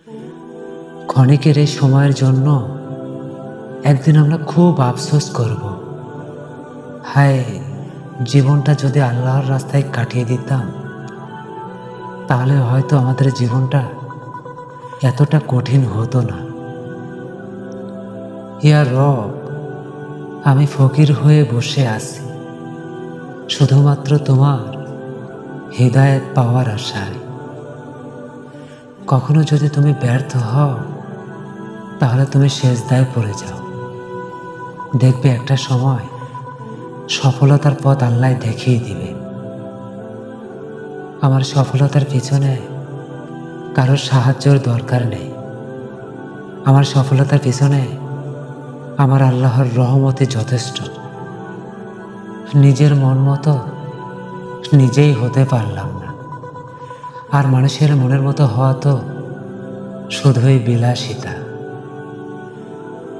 ক্ষণিকের এই সময়ের জন্য একদিন আমরা খুব আফসোস করব। হায়, জীবনটা যদি আল্লাহর রাস্তায় কাটিয়ে দিতাম, তাহলে হয়তো আমাদের জীবনটা এতটা কঠিন হতো না। ইয়া রব, আমি ফকির হয়ে বসে আছি শুধুমাত্র তোমার হৃদায়ত পাওয়ার আশায়। কখনো যদি তুমি ব্যর্থ হও, তাহলে তুমি সেজদায় পড়ে যাও। দেখবে একটা সময় সফলতার পথ আল্লাহ দেখিয়ে দিবে। আমার সফলতার পিছনে কারোর সাহায্যের দরকার নেই। আমার সফলতার পিছনে আমার আল্লাহর রহমতই যথেষ্ট। নিজের মন মতো নিজেই হতে পারলাম না, আর মানুষের মনের মতো হওয়া তো শুধুই বিলাসিতা।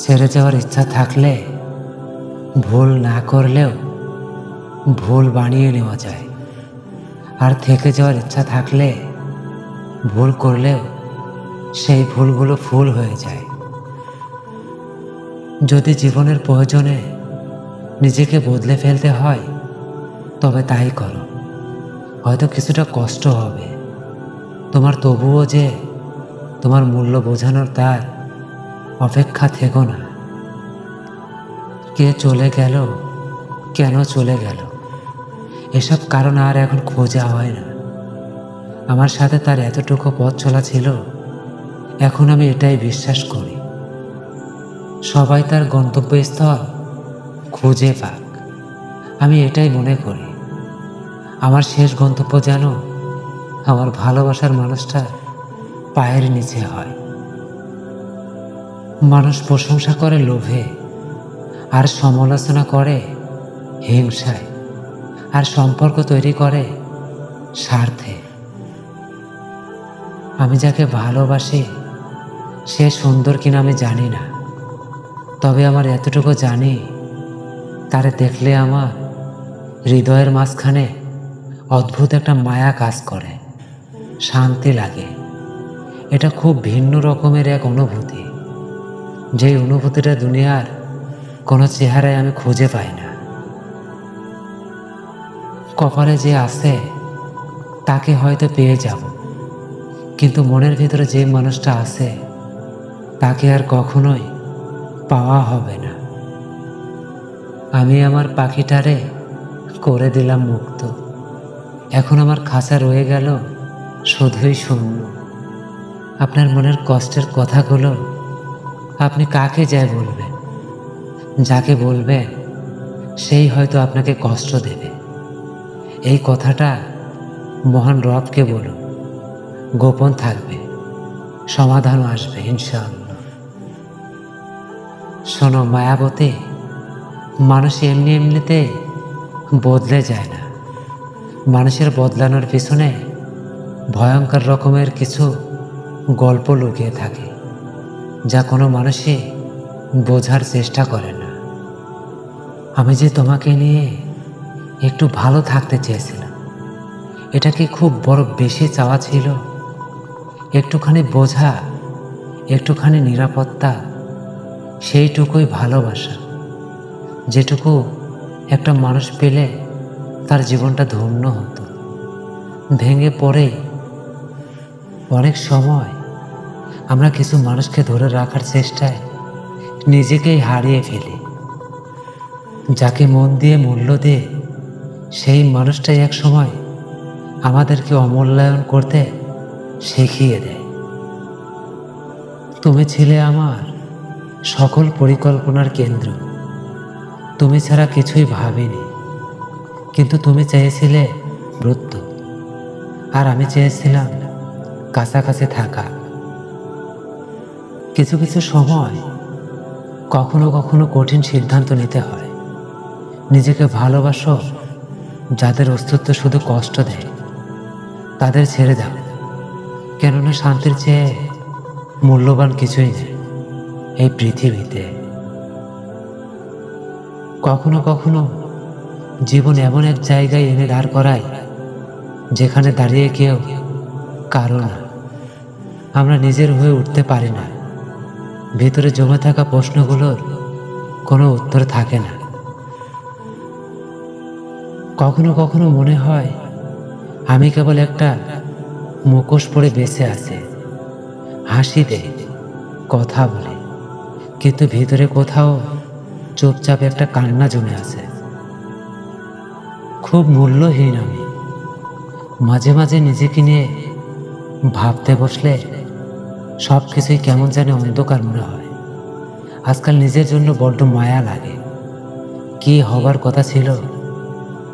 ছেড়ে যাওয়ার ইচ্ছা থাকলে ভুল না করলেও ভুল বানিয়ে নেওয়া যায়, আর থেকে যাওয়ার ইচ্ছা থাকলে ভুল করলেও সেই ভুলগুলো ফুল হয়ে যায়। যদি জীবনের প্রয়োজনে নিজেকে বদলে ফেলতে হয়, তবে তাই করো। হয়তো কিছুটা কষ্ট হবে তোমার, তবুও যে তোমার মূল্য বোঝানোর তার অপেক্ষা থেকো না। কে চলে গেল, কেন চলে গেল, এসব কারণ আর এখন খোঁজা হয় না। আমার সাথে তার এতটুকু পথ চলা ছিল, এখন আমি এটাই বিশ্বাস করি। সবাই তার গন্তব্যস্থল খুঁজে পাক, আমি এটাই মনে করি। আমার শেষ গন্তব্য যেন আমার ভালোবাসার মানুষটা পায়ের নিচে হয়। মানুষ প্রশংসা করে লোভে, আর সমালোচনা করে হিংসায়, আর সম্পর্ক তৈরি করে স্বার্থে। আমি যাকে ভালোবাসি সে সুন্দর কিনা আমি জানি না, তবে আমার এতটুকু জানি, তারে দেখলে আমার হৃদয়ের মাঝখানে অদ্ভুত একটা মায়া কাজ করে, শান্তি লাগে। এটা খুব ভিন্ন রকমের এক অনুভূতি, যেই অনুভূতিটা দুনিয়ার কোনো চেহারায় আমি খুঁজে পাই না। কপালে যে আছে তাকে হয়তো পেয়ে যাব, কিন্তু মনের ভিতরে যে মানুষটা আছে তাকে আর কখনোই পাওয়া হবে না। আমি আমার পাখিটারে করে দিলাম মুক্ত, এখন আমার খাঁচা রয়ে গেল শুধুই শূন্য। আপনার মনের কষ্টের কথাগুলো আপনি কাকে যায় বলবেন? যাকে বলবেন সেই হয়তো আপনাকে কষ্ট দেবে। এই কথাটা মহান রবকে বলুন, গোপন থাকবে, সমাধান আসবে ইনশাআল্লাহ। শোনো মায়াবতী, মানুষ এমনি এমনিতে বদলে যায় না। মানুষের বদলানোর পিছনে ভয়ঙ্কর রকমের কিছু গল্প লুকিয়ে থাকে, যা কোনো মানুষই বোঝার চেষ্টা করে না। আমি যে তোমাকে নিয়ে একটু ভালো থাকতে চেয়েছিলাম, এটা কি খুব বড় বেশি চাওয়া ছিল? একটুখানি বোঝা, একটুখানি নিরাপত্তা, সেইটুকুই ভালোবাসা, যেটুকু একটা মানুষ পেলে তার জীবনটা ধন্য হতো। ভেঙে পড়ে অনেক সময় আমরা কিছু মানুষকে ধরে রাখার চেষ্টায় নিজেকেই হারিয়ে ফেলি। যাকে মন দিয়ে মূল্য দিয়ে সেই মানুষটাই এক সময় আমাদেরকে অমূল্যায়ন করতে শিখিয়ে দেয়। তুমি ছিলে আমার সকল পরিকল্পনার কেন্দ্র, তুমি ছাড়া কিছুই ভাবিনি, কিন্তু তুমি চেয়েছিলে দূরত্ব, আর আমি চেয়েছিলাম কাছাকাছি থাকা। কিছু কিছু সময় কখনো কখনো কঠিন সিদ্ধান্ত নিতে হয়। নিজেকে ভালোবাসো, যাদের অস্তিত্ব শুধু কষ্ট দেয় তাদের ছেড়ে দাও, কেননা শান্তির চেয়ে মূল্যবান কিছুই নেই এই পৃথিবীতে। কখনো কখনো জীবন এমন এক জায়গায় এনে দাঁড় করায় যেখানে দাঁড়িয়ে কেউ কারো না। আমরা নিজের হয়ে উঠতে পারি না। ভিতরে জমে থাকা প্রশ্নগুলোর কোনো উত্তর থাকে না। কখনো কখনো মনে হয় আমি কেবল একটা মুখোশ পরে বেঁচে আছি, হাসি দেয়, কথা বলে, কিন্তু ভিতরে কোথাও চুপচাপ একটা কান্না জমে আছে। খুব মূল্যহীন আমি। মাঝে মাঝে নিজেকে নিয়ে ভাবতে বসলে সব কিছুই কেমন যেন অন্ধকার মনে হয়। আজকাল নিজের জন্য বড্ড মায়া লাগে। কি হবার কথা ছিল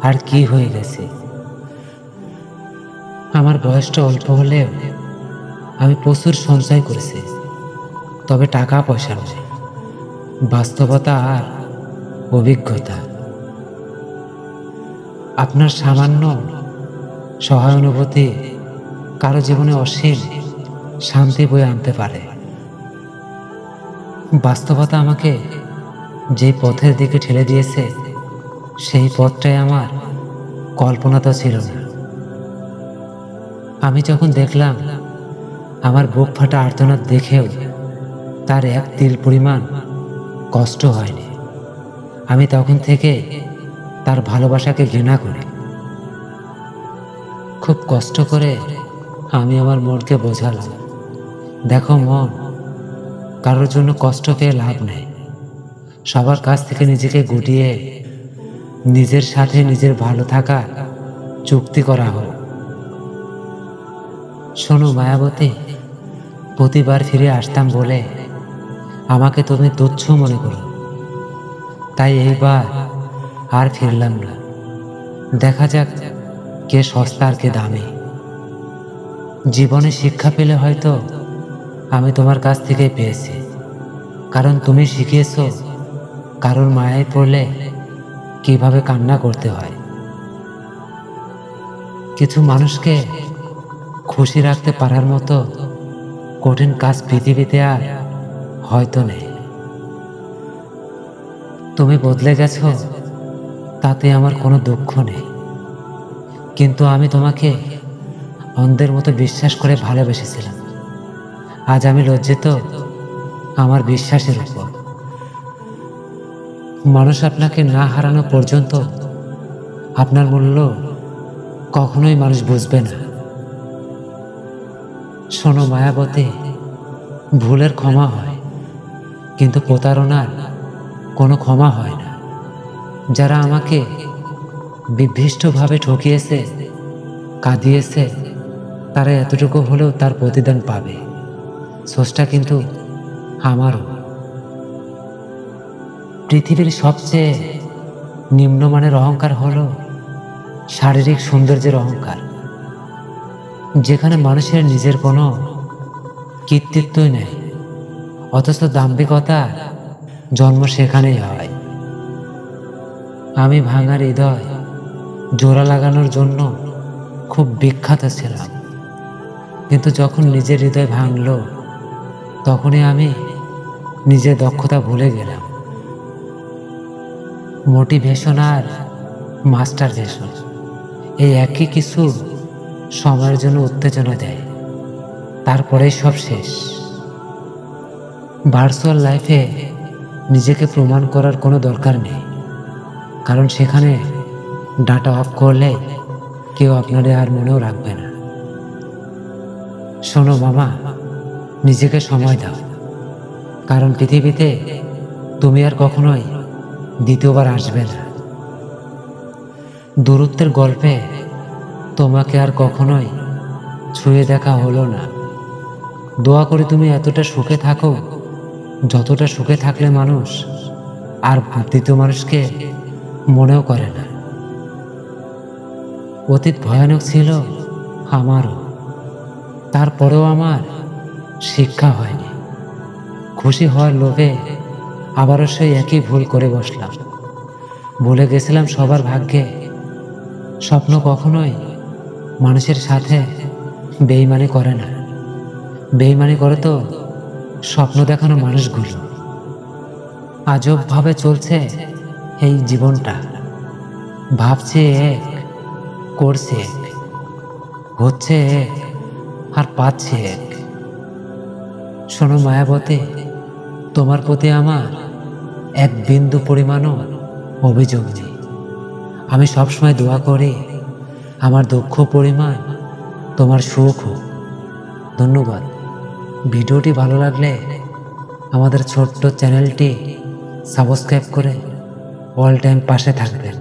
আর কি হয়ে গেছে। আমার বয়সটা অল্প হলেও আমি প্রচুর সঞ্চয় করেছি, তবে টাকা পয়সা নয়, বাস্তবতা আর অভিজ্ঞতা। আপনার সামান্য সহানুভূতি কারো জীবনে অসীম শান্তি বয়ে আনতে পারে। বাস্তবতা আমাকে যে পথের দিকে ঠেলে দিয়েছে, সেই পথটাই আমার কল্পনাতে ছিল না। আমি যখন দেখলাম আমার বুক ফাটা আর্তনাদ দেখেও তার এক তিল পরিমাণ কষ্ট হয়নি, আমি তখন থেকে তার ভালোবাসাকে ঘৃণা করি। খুব কষ্ট করে আমি আমার মনকে বোঝালাম, দেখো মন, কারোর জন্য কষ্ট পেয়ে লাভ নেই। সবার কাছ থেকে নিজেকে গুটিয়ে নিজের সাথে নিজের ভালো থাকা চুক্তি করা হোক। শোনো মায়াবতী, প্রতিবার ফিরে আসতাম বলে আমাকে তুমি তুচ্ছ মনে করো, তাই এইবার আর ফিরলাম না। দেখা যাক কে সস্তা আর কে দামি। জীবনে শিক্ষা পেলে হয়তো আমি তোমার কাছ থেকে পেয়েছি, কারণ তুমি শিখিয়েছ কারোর মায়ায় পড়লে কিভাবে কান্না করতে হয়। কিছু মানুষকে খুশি রাখতে পারার মতো কঠিন কাজ পৃথিবীতে আর হয়তো নেই। তুমি বদলে গেছো, তাতে আমার কোনো দুঃখ নেই, কিন্তু আমি তোমাকে অন্ধের মতো বিশ্বাস করে ভালোবেসেছিলাম। আজ আমি লজ্জিত আমার বিশ্বাসের উপর। মানুষ আপনাকে না হারানো পর্যন্ত আপনার মূল্য কখনোই মানুষ বুঝবে না। শোনো মায়াবতী, ভুলের ক্ষমা হয়, কিন্তু প্রতারণার কোনো ক্ষমা হয় না। যারা আমাকে বিভীষ্টভাবে ঠকিয়েছে, কাঁদিয়েছে, তারা এতটুকু হলেও তার প্রতিদান পাবে। স্রষ্টা কিন্তু আমারও। পৃথিবীর সবচেয়ে নিম্নমানের অহংকার হলো শারীরিক সৌন্দর্যের অহংকার, যেখানে মানুষের নিজের কোনো কৃতিত্বই নেই, অথচ দাম্ভিকতার জন্ম সেখানেই হয়। আমি ভাঙা হৃদয় জোড়া লাগানোর জন্য খুব বিখ্যাত ছিলাম, কিন্তু যখন নিজের হৃদয় ভাঙল, তখনই আমি নিজের দক্ষতা ভুলে গেলাম। মোটিভেশন আর মাস্টারভেশন এই একই কিছু সময়ের জন্য উত্তেজনা দেয়, তারপরেই সব শেষ। ভার্চুয়াল লাইফে নিজেকে প্রমাণ করার কোনো দরকার নেই, কারণ সেখানে ডাটা অফ করলে কেউ আপনাদের আর মনেও রাখবে না। শোনো মামা, নিজেকে সময় দাও, কারণ পৃথিবীতে তুমি আর কখনোই দ্বিতীয়বার আসবে না। দূরত্বের গল্পে তোমাকে আর কখনোই ছুঁয়ে দেখা হলো না। দোয়া করি তুমি এতটা সুখে থাকো যতটা সুখে থাকলে মানুষ আর দ্বিতীয় মানুষকে মনেও করে না। অতীত ভয়ানক ছিল আমারও, তারপরেও আমার শিক্ষা হয়নি। খুশি হওয়ার লোভে আবারও সেই একই ভুল করে বসলাম। ভুলে গেছিলাম সবার ভাগ্যে স্বপ্ন কখনোই মানুষের সাথে বেইমানি করে না। বেইমানি করে তো স্বপ্ন দেখানো মানুষগুলো। আজব ভাবে চলছে এই জীবনটা, ভাবছে এক, করছে এক, হচ্ছে এক, আর পাচ্ছে এক। শোনো মায়াবতী, তোমার প্রতি আমার এক বিন্দু পরিমাণও অভিযোগ নেই। আমি সবসময় দোয়া করি আমার দুঃখ পরিমাণ তোমার সুখ হোক। ধন্যবাদ। ভিডিওটি ভালো লাগলে আমাদের ছোট্ট চ্যানেলটি সাবস্ক্রাইব করে অল টাইম পাশে থাকবেন।